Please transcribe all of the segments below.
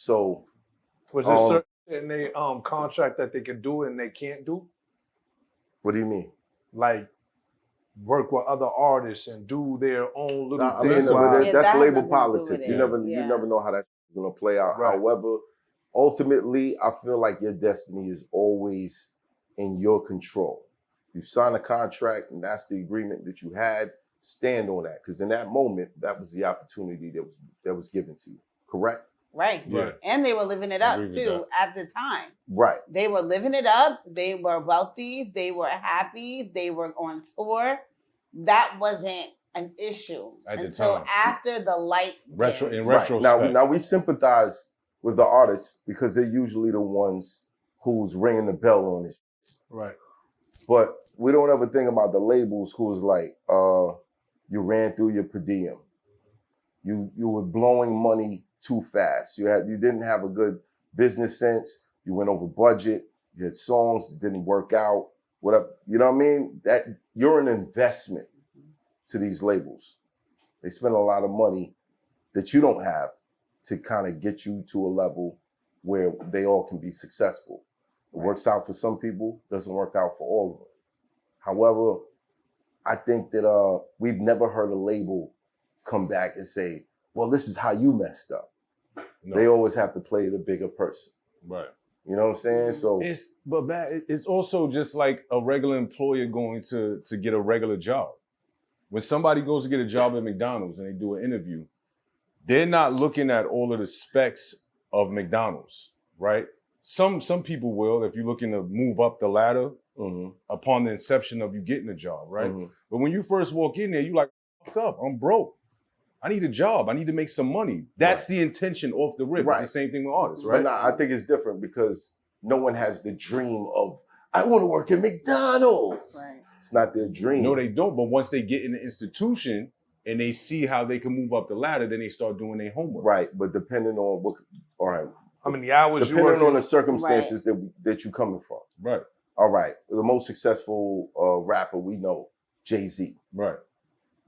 So, was there certain in their contract that they can do and they can't do? What do you mean? Like work with other artists and do their own little I thing. mean, that's label politics. You never know how that's going to play out. Right. However, ultimately, I feel like your destiny is always in your control. You sign a contract, and that's the agreement that you had. Stand on that, because in that moment, that was the opportunity that was given to you. Correct? Right. Yeah. And they were living it up too at the time. Right. They were living it up. They were wealthy. They were happy. They were on tour. That wasn't an issue at the until time. After the light. In retrospect. Right. Now we sympathize with the artists because they're usually the ones who's ringing the bell on it. Right. But we don't ever think about the labels who's like, you ran through your per diem. You were blowing money too fast. You didn't have a good business sense. You went over budget. You had songs that didn't work out. Whatever, you know what I mean? That you're an investment to these labels. They spend a lot of money that you don't have to kind of get you to a level where they all can be successful. It works out for some people, doesn't work out for all of them. However, I think that we've never heard a label come back and say, well, this is how you messed up. No. They always have to play the bigger person. Right. You know what I'm saying? So it's also just like a regular employer going to get a regular job. When somebody goes to get a job at McDonald's and they do an interview, they're not looking at all of the specs of McDonald's, right? Some people will, if you're looking to move up the ladder upon the inception of you getting a job, right? But when you first walk in there, you're like, what's up? I'm broke. I need a job. I need to make some money. That's the intention off the rip. Right. It's the same thing with artists, right? But I think it's different because no one has the dream of, I want to work at McDonald's. Right. It's not their dream. No, they don't. But once they get in the institution and they see how they can move up the ladder, then they start doing their homework. Right. But depending on what, all right. How many hours depending on the circumstances that you're coming from. Right. All right. The most successful rapper we know, Jay-Z. Right.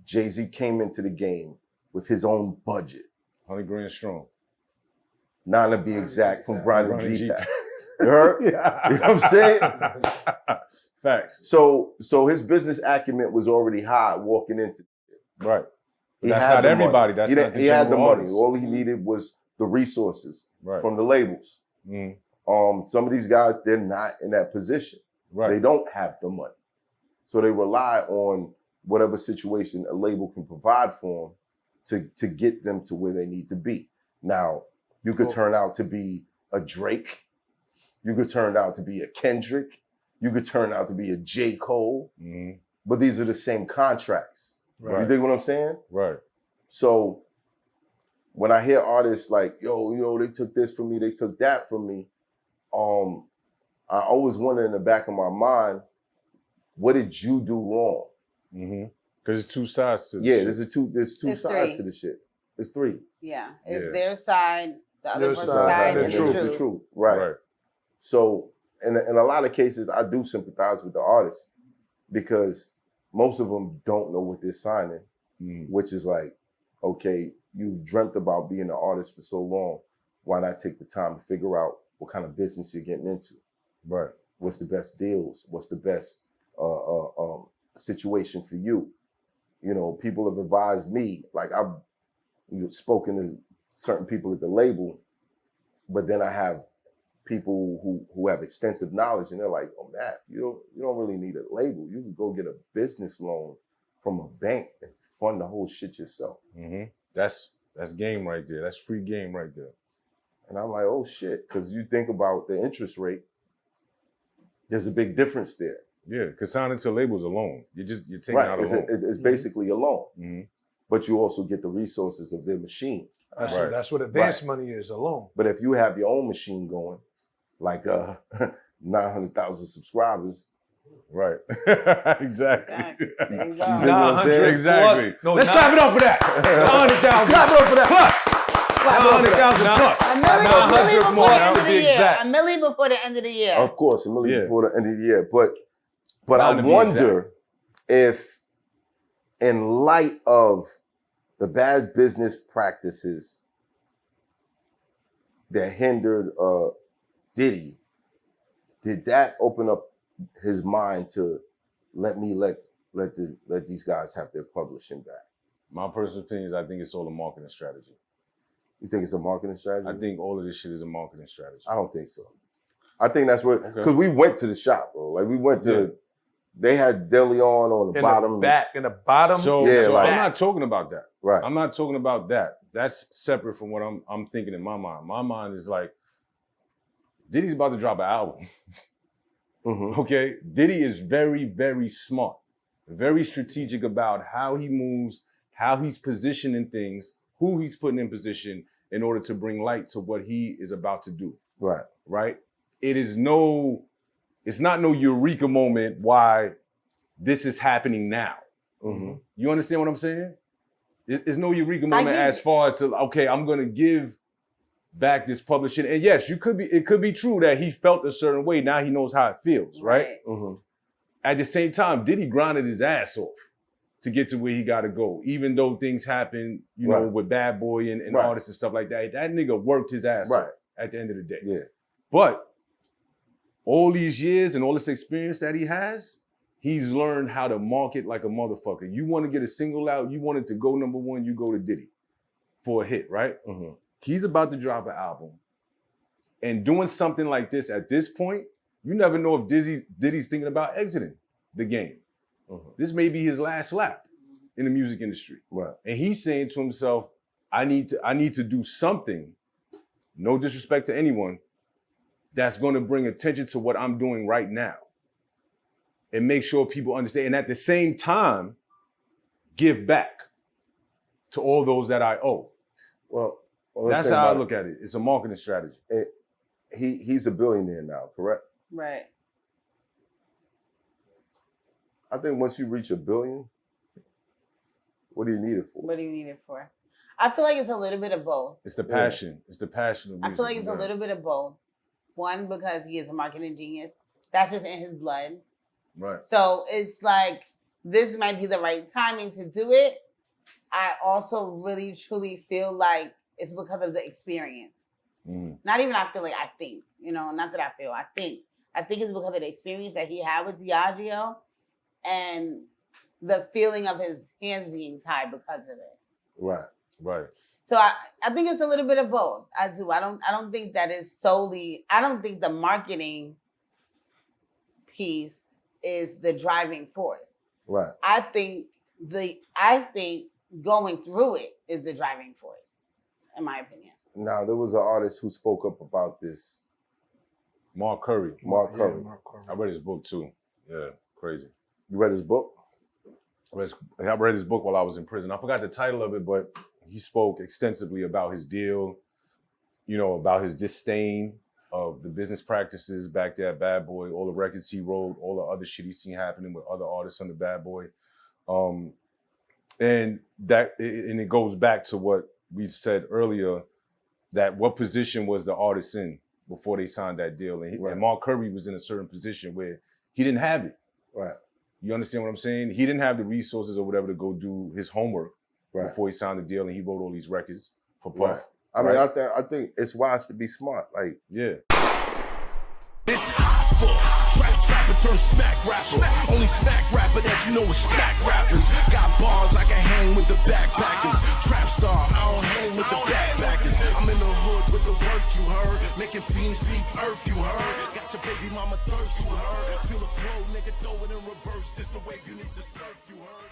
Jay-Z came into the game with his own budget. 100 grand strong. 9 to be exact, from Brian and G. You heard? Yeah. You know what I'm saying? Facts. So his business acumen was already high walking into it. Right. That's not everybody. That's not the He had the money. artist. All he needed was the resources from the labels. Some of these guys, they're not in that position. Right. They don't have the money. So they rely on whatever situation a label can provide for them to get them to where they need to be. Now, you could turn out to be a Drake. You could turn out to be a Kendrick. You could turn out to be a J. Cole. But these are the same contracts. Right. You dig what I'm saying? Right. So when I hear artists like, yo, they took this from me, they took that from me, I always wonder in the back of my mind, what did you do wrong? Because it's two sides to the shit. There's two sides to the shit. It's 3. Yeah. It's their side, the other person's side, and the truth. Right. So in a lot of cases, I do sympathize with the artists because most of them don't know what they're signing, which is like, okay, you've dreamt about being an artist for so long. Why not take the time to figure out what kind of business you're getting into? Right. What's the best deals? What's the best situation for you? You know, people have advised me, like I've spoken to certain people at the label, but then I have people who have extensive knowledge and they're like, oh, Matt, you don't really need a label. You can go get a business loan from a bank and fund the whole shit yourself. That's game right there. That's free game right there. And I'm like, oh shit, because you think about the interest rate, there's a big difference there. Yeah, because signing to labels alone, you're taking out a loan. It's basically a loan, but you also get the resources of their machine. That's what advance money is, a loan. But if you have your own machine going, like 900,000 subscribers. Right. Exactly. There you go. 900 exactly. No, let's clap it up for that. 900,000. Clap it up for that. Plus. 900,000 plus. A million before the end of the year. Of course, $1 million before the end of the year. But I wonder if, in light of the bad business practices that hindered Diddy, did that open up his mind to let these guys have their publishing back? My personal opinion is I think it's all a marketing strategy. You think it's a marketing strategy? I think all of this shit is a marketing strategy. I don't think so. I think that's what, because we went to the shop, bro. Like we went to, they had Deli on the bottom. In the bottom. So I'm not talking about that. Right. I'm not talking about that. That's separate from what I'm thinking in my mind. My mind is like, Diddy's about to drop an album. Mm-hmm. Okay? Diddy is very, very smart, very strategic about how he moves, how he's positioning things, who he's putting in position in order to bring light to what he is about to do. Right. Right? It's not no eureka moment why this is happening now. Mm-hmm. You understand what I'm saying? It's no eureka moment as far as, okay, I'm going to give back this publishing. And yes, it could be true that he felt a certain way. Now he knows how it feels, right? Mm-hmm. At the same time, Diddy grinded his ass off to get to where he got to go. Even though things happen, you know, with Bad Boy and artists and stuff like that, that nigga worked his ass off at the end of the day. Yeah. But all these years and all this experience that he has, he's learned how to market like a motherfucker. You want to get a single out, you want it to go number one, you go to Diddy for a hit, right? Mm-hmm. He's about to drop an album. And doing something like this at this point, you never know if Diddy's thinking about exiting the game. Mm-hmm. This may be his last lap in the music industry. Right. And he's saying to himself, I need to do something, no disrespect to anyone, that's going to bring attention to what I'm doing right now and make sure people understand. And at the same time, give back to all those that I owe. Well that's how I look at it. It's a marketing strategy. He's a billionaire now, correct? Right. I think once you reach $1 billion, what do you need it for? What do you need it for? I feel like it's a little bit of both. It's the passion. It's the passion of music. I feel like it's a little bit of both. One, because he is a marketing genius. That's just in his blood. Right. So it's like, this might be the right timing to do it. I also really, truly feel like it's because of the experience. Mm. Not even I feel like, I think. You know, not that I feel, I think. I think it's because of the experience that he had with Diageo and the feeling of his hands being tied because of it. Right. Right. So I think it's a little bit of both. I do. I don't think that is solely, I don't think the marketing piece is the driving force. Right. I think going through it is the driving force, in my opinion. Now, there was an artist who spoke up about this. Mark Curry. Mark Curry. I read his book too. Yeah, crazy. You read his book? I read his book while I was in prison. I forgot the title of it, but he spoke extensively about his deal, you know, about his disdain of the business practices back there at Bad Boy, all the records he wrote, all the other shit he's seen happening with other artists under Bad Boy. And it goes back to what we said earlier, that what position was the artist in before they signed that deal? And Mark Curry was in a certain position where he didn't have it. Right. You understand what I'm saying? He didn't have the resources or whatever to go do his homework before he signed the deal, and he wrote all these records for Puff. Right. I mean, I think it's wise to be smart. Like, yeah. It's Hoffa. Trapper turn smack rapper. Only smack rapper that you know is smack rappers. Got bars I can hang with the backpackers. Trap star, I don't hang with the backpackers. I'm in the hood with the work you heard. Making fiends leave earth you heard. Got your baby mama thirst you heard. Feel the flow, nigga, throw it in reverse. This the wave you need to surf you heard.